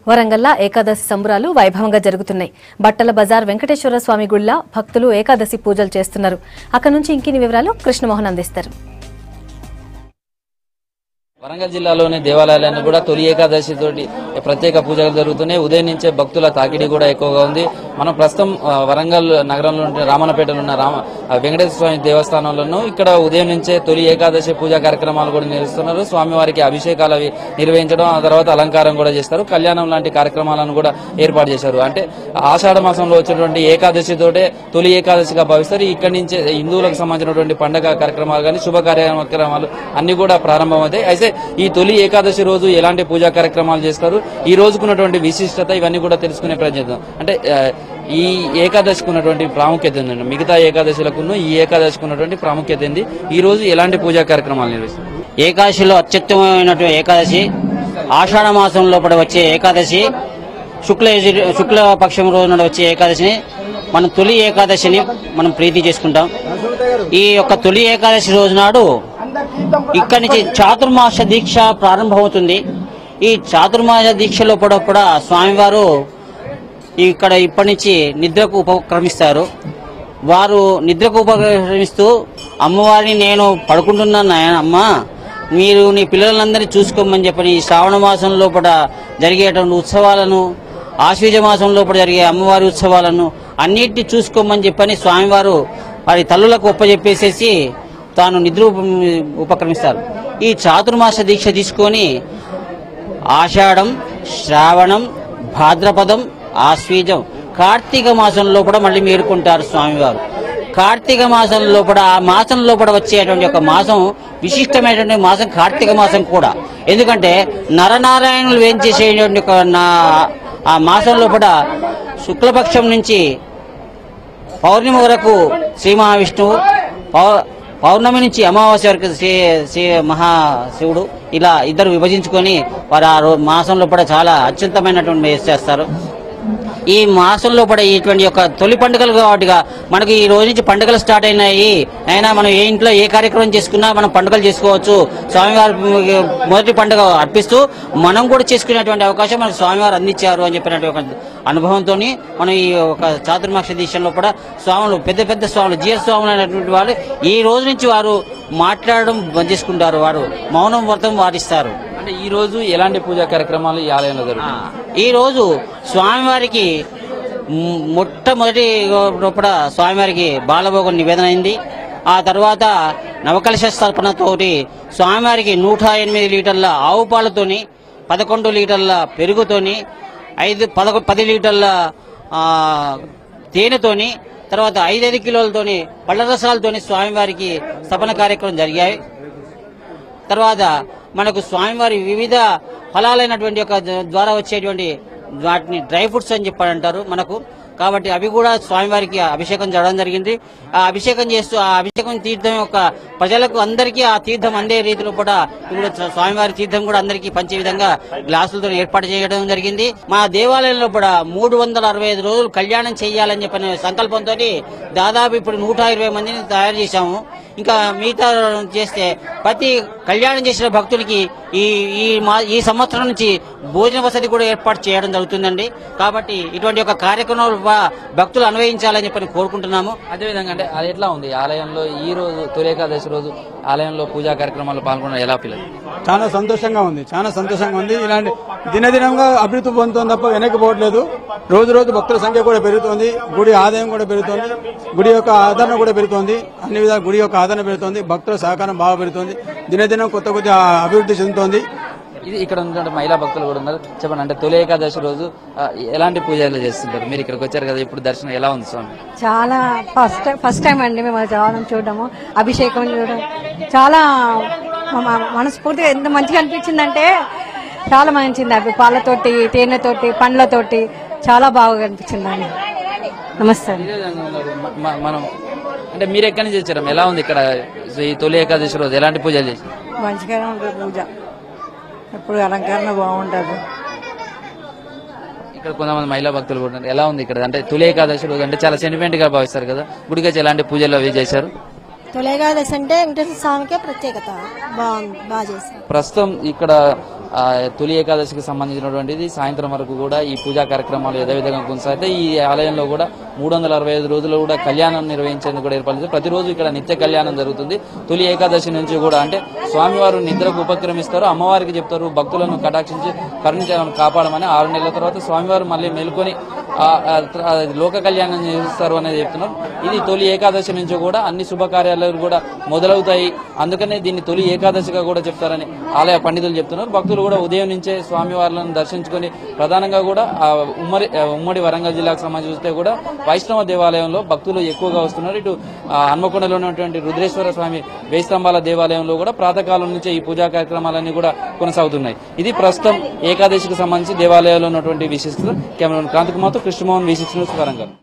వరంగల్ల ఏకాదశి సంబరాలు వైభవంగా జరుగుతున్నాయి. బట్టల బజార్ వెంకటేశ్వర స్వామి గుళ్ళ భక్తులు ఏకాదశి పూజలు చేస్తున్నారు. అక్కడి నుంచి ఇంకిన్ని వివరాలు కృష్ణమోహన్ అందిస్తారు. వరంగల్ జిల్లాలోని దేవాలయాలను కూడా తొలి ఏకాదశి తోటి ప్రత్యేక పూజలు జరుగుతున్నాయి. ఉదయం నుంచే భక్తుల తాకిడి కూడా ఎక్కువగా ఉంది. మనం ప్రస్తుతం వరంగల్ నగరంలో రామన్నపేటలో ఉన్న వెంకటేశ్వర స్వామి దేవస్థానంలోనూ ఇక్కడ ఉదయం నుంచే తొలి ఏకాదశి పూజా కార్యక్రమాలు కూడా నిర్వహిస్తున్నారు. స్వామివారికి అభిషేకాలు అవి నిర్వహించడం, ఆ తర్వాత అలంకారం కూడా చేస్తారు. కళ్యాణం లాంటి కార్యక్రమాలను కూడా ఏర్పాటు చేశారు. అంటే ఆషాఢ మాసంలో వచ్చేటువంటి ఏకాదశి తోటే తొలి ఏకాదశిగా భావిస్తారు. ఇక్కడి నుంచే హిందువులకు సంబంధించినటువంటి పండుగ కార్యక్రమాలు కానీ శుభ కార్యక్రమాలు అన్ని కూడా ప్రారంభమవుతాయి. అయితే ఈ తొలి ఏకాదశి రోజు ఎలాంటి పూజా కార్యక్రమాలు చేస్తారు, ఈ రోజుకున్నటువంటి విశిష్టత ఇవన్నీ కూడా తెలుసుకునే ప్రయత్నం. అంటే ఈ ఏకాదశికి ఉన్నటువంటి ప్రాముఖ్యత ఏంటంటే మిగతా ఏకాదశులకు ఈ ఏకాదశికి ఉన్నటువంటి ప్రాముఖ్యత ఏంది, ఈ రోజు ఎలాంటి పూజా కార్యక్రమాలు నిర్వహిస్తారు? ఏకాదశిలో అత్యుత్తమైనటువంటి ఏకాదశి ఆషాఢ మాసం లోపల వచ్చే ఏకాదశి, శుక్లపక్షం రోజున వచ్చే ఏకాదశిని మనం తొలి ఏకాదశిని మనం ప్రీతి చేసుకుంటాం. ఈ యొక్క తొలి ఏకాదశి రోజు నాడు ఇక్కడి నుంచి చాతుర్మాస దీక్ష ప్రారంభమవుతుంది. ఈ చాతుర్మాస దీక్షలో కూడా స్వామివారు ఇక్కడ ఇప్పటి నుంచి నిద్రకు ఉపక్రమిస్తారు. వారు నిద్రకు ఉపక్రమిస్తూ అమ్మవారిని నేను పడుకుంటున్నాను అమ్మ, మీరు నీ పిల్లలందరినీ చూసుకోమని చెప్పని ఈ శ్రావణ మాసం లోపల జరిగేటువంటి ఉత్సవాలను, ఆశ్వీజ మాసం లోపల జరిగే అమ్మవారి ఉత్సవాలను అన్నిటినీ చూసుకోమని చెప్పని స్వామివారు వారి తల్లులకు ఒప్పజెప్పేసేసి తాను నిద్ర ఉపక్రమిస్తారు. ఈ చాతుర్మాస దీక్ష తీసుకొని ఆషాఢం, శ్రావణం, భాద్రపదం, ఆశ్వీజం, కార్తీక మాసంలో కూడా మళ్ళీ మేలుకుంటారు స్వామివారు. కార్తీక మాసం లోపల ఆ మాసం లోపల వచ్చేటువంటి ఒక మాసం విశిష్టమైనటువంటి మాసం కార్తీక మాసం కూడా. ఎందుకంటే నరనారాయణులు వేంచేసేటువంటి ఆ మాసం లోపల శుక్లపక్షం నుంచి పౌర్ణమి వరకు శ్రీ మహావిష్ణువు, పౌర్ణమి నుంచి అమావాస్య వరకు శ్రీ మహాశివుడు, ఇలా ఇద్దరు విభజించుకొని వారు ఆ మాసంలో కూడా చాలా అత్యంతమైనటువంటి చేస్తారు. ఈ మాసంలో కూడా ఇటువంటి యొక్క తొలి పండుగలు కాబట్టిగా మనకి ఈ రోజు నుంచి పండుగలు స్టార్ట్ అయినాయి. అయినా మనం ఏ ఇంట్లో ఏ కార్యక్రమం చేసుకున్నా మనం పండుగలు చేసుకోవచ్చు. స్వామివారి మొదటి పండుగ అర్పిస్తూ మనం కూడా చేసుకునేటువంటి అవకాశం మనకు స్వామివారు అందించారు అని చెప్పినటువంటి ఒక అనుభవంతో మనం ఈ ఒక చాతుర్మాస దీక్షలో కూడా స్వాములు, పెద్ద పెద్ద స్వాములు, జీవ స్వాములు అనేటువంటి వాళ్ళు ఈ రోజు నుంచి వారు మాట్లాడడం బంద్ చేసుకుంటారు. వారు మౌనం వ్రతం వారిస్తారు. అంటే ఈ రోజు ఎలాంటి పూజా కార్యక్రమాలు ఈ ఆలయంలో జరుగుతాయి? ఈ రోజు స్వామివారికి మొట్టమొదటి స్వామివారికి బాలభోగం నివేదన అయింది. ఆ తర్వాత నవకలశ స్థాపనతోటి స్వామివారికి 108 లీటర్ల ఆవు పాలతోని, 11 లీటర్ల పెరుగుతోని, 10 లీటర్ల తేనెతోని, తర్వాత 5 కిలోలతోని పళ్ళ రసాలతోని స్వామివారికి స్థాపన కార్యక్రమం జరిగాయి. తర్వాత మనకు స్వామివారి వివిధ ఫలాలైనటువంటి యొక్క ద్వారా వచ్చేటువంటి వాటిని డ్రై ఫ్రూట్స్ అని చెప్పారంటారు మనకు. కాబట్టి అవి కూడా స్వామివారికి అభిషేకం చేయడం జరిగింది. ఆ అభిషేకం చేస్తూ ఆ అభిషేకం తీర్థం యొక్క ప్రజలకు అందరికీ ఆ తీర్థం అందే రీతిలో కూడా ఇప్పుడు స్వామివారి తీర్థం కూడా అందరికీ పంచే విధంగా గ్లాసులతో ఏర్పాటు చేయడం జరిగింది. మా దేవాలయంలో కూడా 365 రోజులు కళ్యాణం చేయాలని చెప్పిన సంకల్పంతో దాదాపు ఇప్పుడు 120 మందిని తయారు చేశాము. ఇంకా మిగతా చేస్తే ప్రతి కళ్యాణం చేసిన భక్తులకి ఈ సంవత్సరం నుంచి భోజన వసతి కూడా ఏర్పాటు చేయడం జరుగుతుందండి. కాబట్టి ఇటువంటి ఒక కార్యక్రమాలు భక్తులు అన్వయించాలని చెప్పి కోరుకుంటున్నాము. అదేవిధంగా అంటే అది ఎట్లా ఉంది ఆలయంలో ఈ రోజు తొలి ఏకాదశి రోజు ఆలయంలో పూజా కార్యక్రమాలు పాల్గొనడం ఎలా పిల్లలు? చాలా సంతోషంగా ఉంది, చాలా సంతోషంగా ఉంది. ఇలాంటి దినదినంగా అభివృద్ధి పొందుతుంది తప్ప వెనక్కిపోవట్లేదు. రోజు రోజు భక్తుల సంఖ్య కూడా పెరుగుతోంది, గుడి ఆదాయం కూడా పెరుగుతోంది, గుడి యొక్క ఆదరణ కూడా పెరుగుతోంది, అన్ని విధాలు గుడి యొక్క ఆదరణ పెరుగుతోంది, భక్తుల సహకారం బాగా పెరుగుతోంది, దినదినం కొత్త అభివృద్ధి చెందుతోంది. ఇది ఇక్కడ ఉన్నటువంటి మహిళా భక్తులు కూడా ఉన్నారు. చెప్పండి, అంటే తొలి ఏకాదశి రోజు ఎలాంటి పూజలు చేస్తుంటారు? మీరు ఇక్కడికి వచ్చారు కదా, ఇప్పుడు దర్శనం ఎలా ఉంది స్వామి? చాలా ఫస్ట్ టైం అండి మేము రావడం, చూడడము, అభిషేకం చూడడం చాలా మనస్ఫూర్తిగా ఎంత మంచిగా అనిపించిందంటే చాలా మంచిది. అవి పాలతోటి, తేనెతోటి, పండ్లతోటి చాలా బాగా అనిపించిందండి. నమస్తే. మనం అంటే మీరు ఎక్కడి నుంచి వచ్చారు, ఎలా ఉంది ఇక్కడ ఈ తొలి ఏకాదశి రోజు ఎలాంటి పూజలు చేసి? మంచిగానే ఉంటుంది పూజ, ఎప్పుడు అలంకరణ బాగుంటుంది. ఇక్కడ కొంతమంది మహిళా భక్తులు కూడా ఎలా ఉంది ఇక్కడ? అంటే తొలి ఏకాదశి రోజు అంటే చాలా సెంటిమెంట్ గా భావిస్తారు కదా, గుడికి ఎలాంటి పూజలు అవి చేశారు? తొలి ఏకాదశి అంటే వెంకటేశ్వర స్వామికే ప్రత్యేకత. బాగుంది, బాగా చేశారు. ప్రస్తుతం ఇక్కడ తొలి ఏకాదశికి సంబంధించినటువంటిది సాయంత్రం వరకు కూడా ఈ పూజా కార్యక్రమాలు యథావిధంగా కొనసాగితే ఈ ఆలయంలో కూడా 365 రోజులు కూడా కళ్యాణం నిర్వహించేందుకు కూడా ఏర్పాటు చేశారు. ప్రతిరోజు ఇక్కడ నిత్య కళ్యాణం జరుగుతుంది. తొలి ఏకాదశి నుంచి కూడా అంటే స్వామివారు నిద్రకు ఉపక్రమిస్తారు, అమ్మవారికి చెప్తారు భక్తులను కటాక్షించి కరుణించాలని కాపాడమని. 6 నెలల తర్వాత స్వామివారు మళ్ళీ మేల్కొని లోక కళ్యాణం చేస్తారు అనేది చెప్తున్నారు. ఇది తొలి ఏకాదశి నుంచి కూడా అన్ని శుభకార్యాలు కూడా మొదలవుతాయి, అందుకనే దీన్ని తొలి ఏకాదశిగా కూడా చెప్తారని ఆలయ పండితులు చెప్తున్నారు. భక్తులు కూడా ఉదయం నుంచే స్వామివార్లను దర్శించుకుని ప్రధానంగా కూడా ఉమ్మడి వరంగల్ జిల్లాకు సంబంధించి చూస్తే కూడా వైష్ణవ దేవాలయంలో భక్తులు ఎక్కువగా వస్తున్నారు. ఇటు హన్మకొండలో ఉన్నటువంటి రుద్రేశ్వర స్వామి 1000 స్తంభాల దేవాలయంలో కూడా ప్రాతకాలం నుంచే ఈ పూజా కార్యక్రమాలన్నీ కూడా కొనసాగుతున్నాయి. ఇది ప్రస్తుతం ఏకాదశికి సంబంధించి దేవాలయాల్లో ఉన్నటువంటి విశిష్టత. కెమెరామెన్ క్రాంతి కుమార్తో కృష్ణమోహన్, V6 న్యూస్, వరంగల్.